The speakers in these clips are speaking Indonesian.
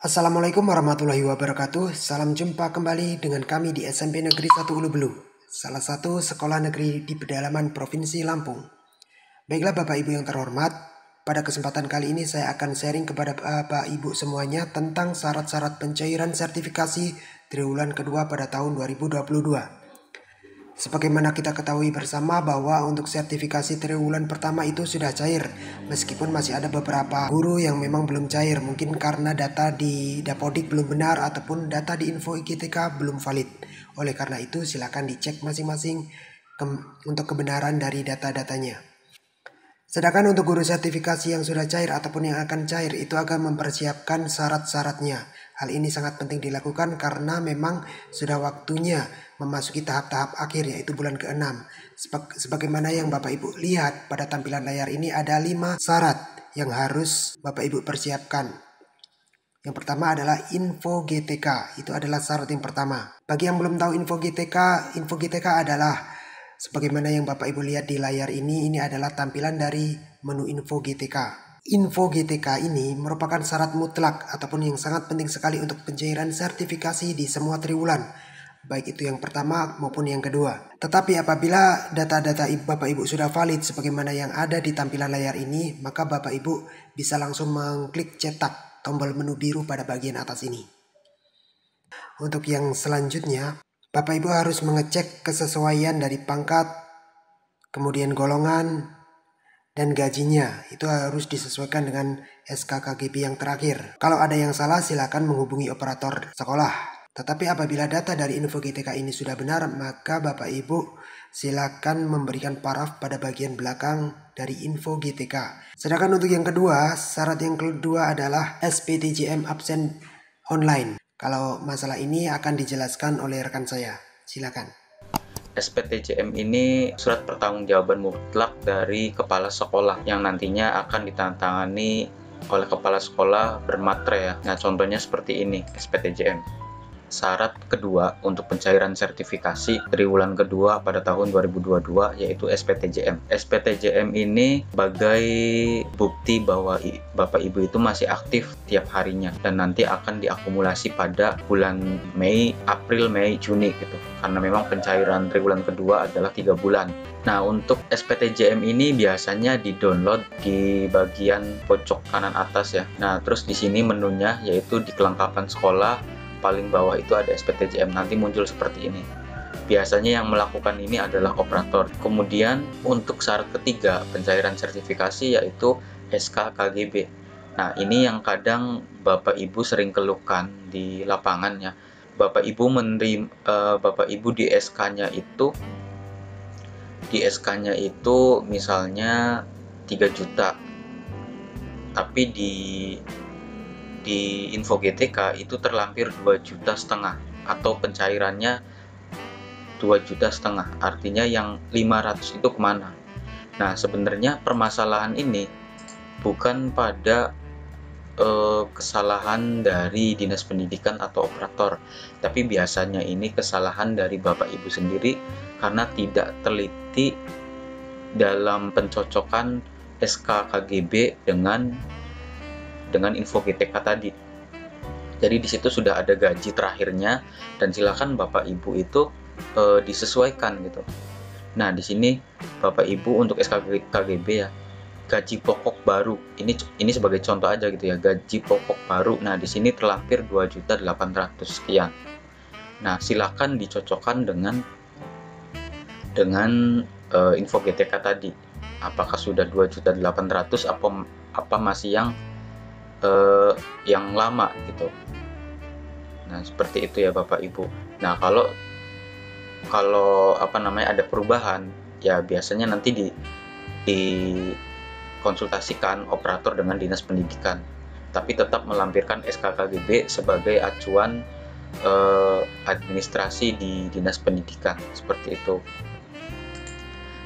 Assalamualaikum warahmatullahi wabarakatuh. Salam jumpa kembali dengan kami di SMP Negeri 1 Ulu Belu, salah satu sekolah negeri di pedalaman Provinsi Lampung. Baiklah Bapak Ibu yang terhormat, pada kesempatan kali ini saya akan sharing kepada Bapak Ibu semuanya tentang syarat-syarat pencairan sertifikasi triwulan kedua pada tahun 2022. Sebagaimana kita ketahui bersama bahwa untuk sertifikasi triwulan pertama itu sudah cair, meskipun masih ada beberapa guru yang memang belum cair, mungkin karena data di Dapodik belum benar ataupun data di info IGTK belum valid. Oleh karena itu silakan dicek masing-masing untuk kebenaran dari data-datanya. Sedangkan untuk guru sertifikasi yang sudah cair ataupun yang akan cair itu akan mempersiapkan syarat-syaratnya. Hal ini sangat penting dilakukan karena memang sudah waktunya memasuki tahap-tahap akhir, yaitu bulan ke-6. Sebagaimana yang Bapak Ibu lihat pada tampilan layar ini, ada 5 syarat yang harus Bapak Ibu persiapkan. Yang pertama adalah info GTK. Itu adalah syarat yang pertama. Bagi yang belum tahu info GTK adalah sebagaimana yang Bapak Ibu lihat di layar ini adalah tampilan dari menu info GTK. Info GTK ini merupakan syarat mutlak ataupun yang sangat penting sekali untuk pencairan sertifikasi di semua triwulan, baik itu yang pertama maupun yang kedua. Tetapi apabila data-data Bapak Ibu sudah valid sebagaimana yang ada di tampilan layar ini, maka Bapak Ibu bisa langsung mengklik cetak tombol menu biru pada bagian atas ini. Untuk yang selanjutnya, Bapak Ibu harus mengecek kesesuaian dari pangkat, kemudian golongan, dan gajinya. Itu harus disesuaikan dengan SK KGB yang terakhir. Kalau ada yang salah silakan menghubungi operator sekolah. Tetapi apabila data dari info GTK ini sudah benar, maka Bapak Ibu silakan memberikan paraf pada bagian belakang dari info GTK. Sedangkan untuk yang kedua, syarat yang kedua adalah SPTJM absen online. Kalau masalah ini akan dijelaskan oleh rekan saya. Silakan. SPTJM ini surat pertanggungjawaban mutlak dari kepala sekolah yang nantinya akan ditandatangani oleh kepala sekolah bermatre ya. Nah, contohnya seperti ini SPTJM. Syarat kedua untuk pencairan sertifikasi triwulan kedua pada tahun 2022 yaitu SPTJM. SPTJM ini sebagai bukti bahwa Bapak Ibu itu masih aktif tiap harinya dan nanti akan diakumulasi pada bulan Mei, April, Mei, Juni gitu. Karena memang pencairan triwulan kedua adalah 3 bulan. Nah, untuk SPTJM ini biasanya di-download di bagian pojok kanan atas ya. Nah, terus di sini menunya yaitu di kelengkapan sekolah. Paling bawah itu ada SPTJM, nanti muncul seperti ini. Biasanya yang melakukan ini adalah operator. Kemudian untuk syarat ketiga pencairan sertifikasi yaitu SK KGB. Nah, ini yang kadang Bapak Ibu sering keluhkan di lapangannya. Bapak Ibu di SK-nya itu misalnya 3 juta. Tapi di info GTK itu terlampir 2,5 juta atau pencairannya 2,5 juta. Artinya yang 500 itu kemana? Nah, sebenarnya permasalahan ini bukan pada kesalahan dari dinas pendidikan atau operator, tapi biasanya ini kesalahan dari Bapak Ibu sendiri karena tidak teliti dalam pencocokan SK KGB dengan info GTK tadi. Jadi di situ sudah ada gaji terakhirnya dan silakan Bapak Ibu itu disesuaikan gitu. Nah, di sini Bapak Ibu untuk SK KGB ya, gaji pokok baru. Ini sebagai contoh aja gitu ya, gaji pokok baru. Nah, di sini terlampir 2.800.000 sekian. Nah, silakan dicocokkan dengan info GTK tadi. Apakah sudah 2.800.000 apa masih yang lama gitu. Nah, seperti itu ya Bapak Ibu. Nah, kalau ada perubahan ya biasanya nanti dikonsultasikan operator dengan dinas pendidikan. Tapi tetap melampirkan SK KGB sebagai acuan administrasi di dinas pendidikan, seperti itu.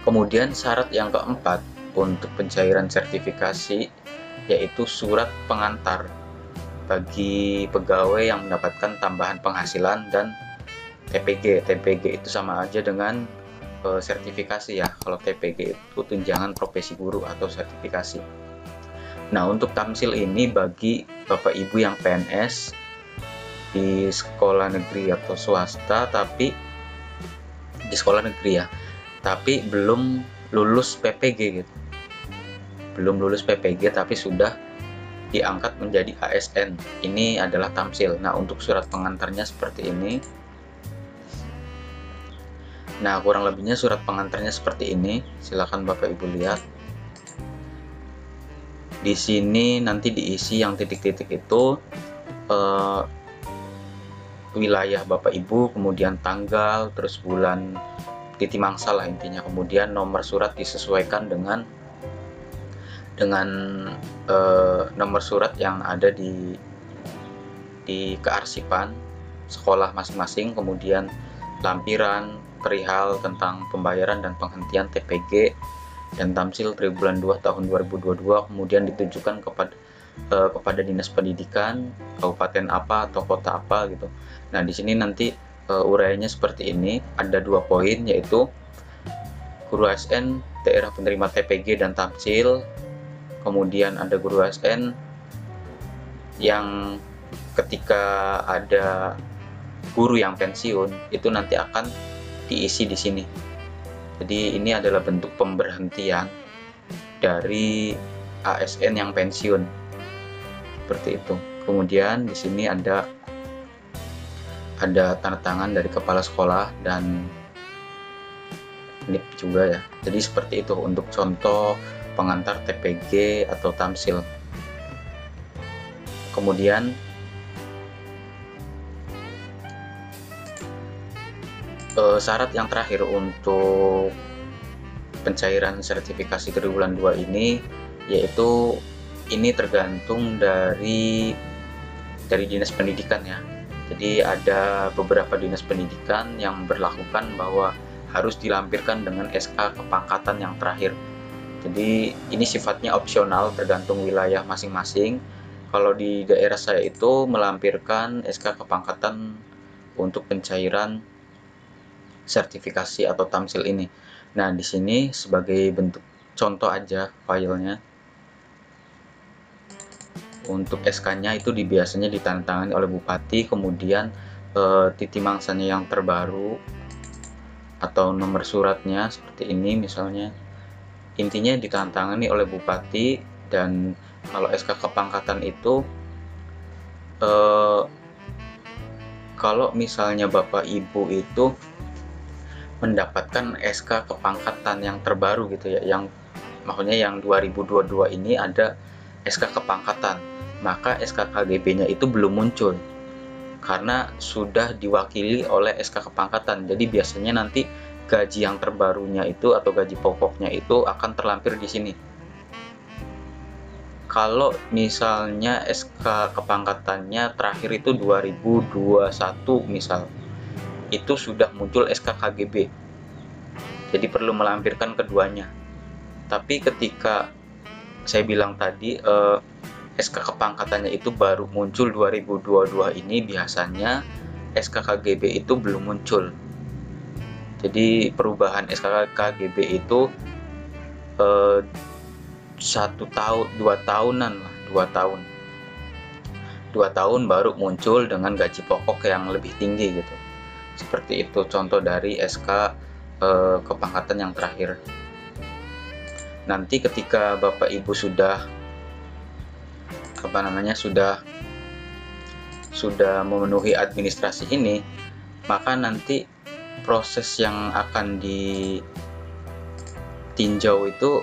Kemudian syarat yang keempat untuk pencairan sertifikasi yaitu surat pengantar bagi pegawai yang mendapatkan tambahan penghasilan dan TPG. TPG itu sama aja dengan sertifikasi ya. Kalau TPG itu tunjangan profesi guru atau sertifikasi. Nah, untuk tamsil ini bagi Bapak Ibu yang PNS di sekolah negeri atau swasta, tapi di sekolah negeri ya, tapi belum lulus PPG gitu. Belum lulus PPG tapi sudah diangkat menjadi ASN. Ini adalah tamsil. Nah, untuk surat pengantarnya seperti ini. Nah, kurang lebihnya surat pengantarnya seperti ini. Silakan Bapak Ibu lihat. Di sini nanti diisi yang titik-titik itu wilayah Bapak Ibu, kemudian tanggal, terus bulan, titik mangsa lah intinya. Kemudian nomor surat disesuaikan dengan nomor surat yang ada di kearsipan sekolah masing-masing. Kemudian lampiran perihal tentang pembayaran dan penghentian TPG dan tamsil triwulan 2 tahun 2022, kemudian ditujukan kepada Dinas Pendidikan kabupaten apa atau kota apa gitu. Nah, di sini nanti uraiannya seperti ini. Ada 2 poin, yaitu guru ASN daerah penerima TPG dan tamsil. Kemudian ada guru ASN yang ketika ada guru yang pensiun itu nanti akan diisi di sini. Jadi ini adalah bentuk pemberhentian dari ASN yang pensiun. Seperti itu. Kemudian di sini ada tanda tangan dari kepala sekolah dan NIP juga ya. Jadi seperti itu untuk contoh pengantar TPG atau tamsil. Kemudian syarat yang terakhir untuk pencairan sertifikasi triwulan 2 ini, yaitu ini tergantung dari Dinas Pendidikan ya. Jadi ada beberapa dinas pendidikan yang berlakukan bahwa harus dilampirkan dengan SK kepangkatan yang terakhir. Jadi ini sifatnya opsional, tergantung wilayah masing-masing. Kalau di daerah saya itu melampirkan SK kepangkatan untuk pencairan sertifikasi atau tamsil ini. Nah, di sini sebagai bentuk contoh aja filenya. Untuk SK-nya itu biasanya ditandatangani oleh Bupati, kemudian titik mangsanya yang terbaru atau nomor suratnya seperti ini misalnya. Intinya ditandatangani oleh Bupati. Dan kalau SK kepangkatan itu kalau misalnya Bapak Ibu itu mendapatkan SK kepangkatan yang terbaru gitu ya, yang maksudnya yang 2022 ini ada SK kepangkatan, maka SK KGB-nya itu belum muncul karena sudah diwakili oleh SK kepangkatan. Jadi biasanya nanti gaji yang terbarunya itu atau gaji pokoknya itu akan terlampir di sini. Kalau misalnya SK kepangkatannya terakhir itu 2021 misal, itu sudah muncul SK KGB, jadi perlu melampirkan keduanya. Tapi ketika saya bilang tadi SK kepangkatannya itu baru muncul 2022 ini, biasanya SK KGB itu belum muncul. Jadi perubahan SK KGB itu 1 tahun, 2 tahunan lah, 2 tahun baru muncul dengan gaji pokok yang lebih tinggi gitu. Seperti itu contoh dari SK kepangkatan yang terakhir. Nanti ketika Bapak Ibu sudah memenuhi administrasi ini, maka nanti proses yang akan ditinjau itu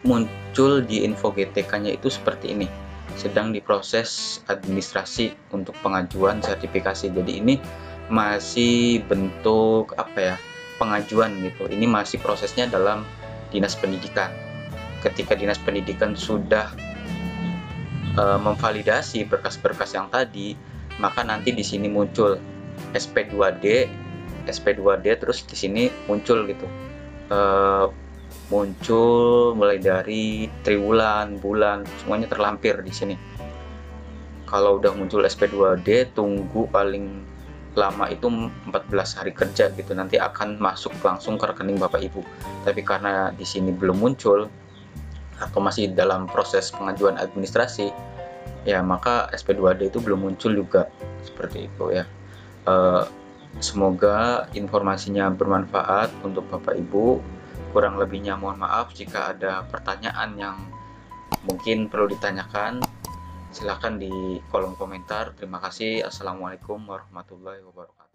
muncul di info GTK-nya itu seperti ini. Sedang diproses administrasi untuk pengajuan sertifikasi. Jadi ini masih bentuk pengajuan gitu. Ini masih prosesnya dalam Dinas Pendidikan. Ketika Dinas Pendidikan sudah memvalidasi berkas-berkas yang tadi, maka nanti di sini muncul SP2D, terus di sini muncul gitu. Muncul mulai dari triwulan, bulan, semuanya terlampir di sini. Kalau udah muncul SP2D, tunggu paling lama itu 14 hari kerja gitu, nanti akan masuk langsung ke rekening Bapak Ibu. Tapi karena di sini belum muncul, atau masih dalam proses pengajuan administrasi, ya maka SP2D itu belum muncul juga, seperti itu ya. Semoga informasinya bermanfaat untuk Bapak Ibu. Kurang lebihnya mohon maaf jika ada pertanyaan yang mungkin perlu ditanyakan. Silakan di kolom komentar. Terima kasih. Assalamualaikum warahmatullahi wabarakatuh.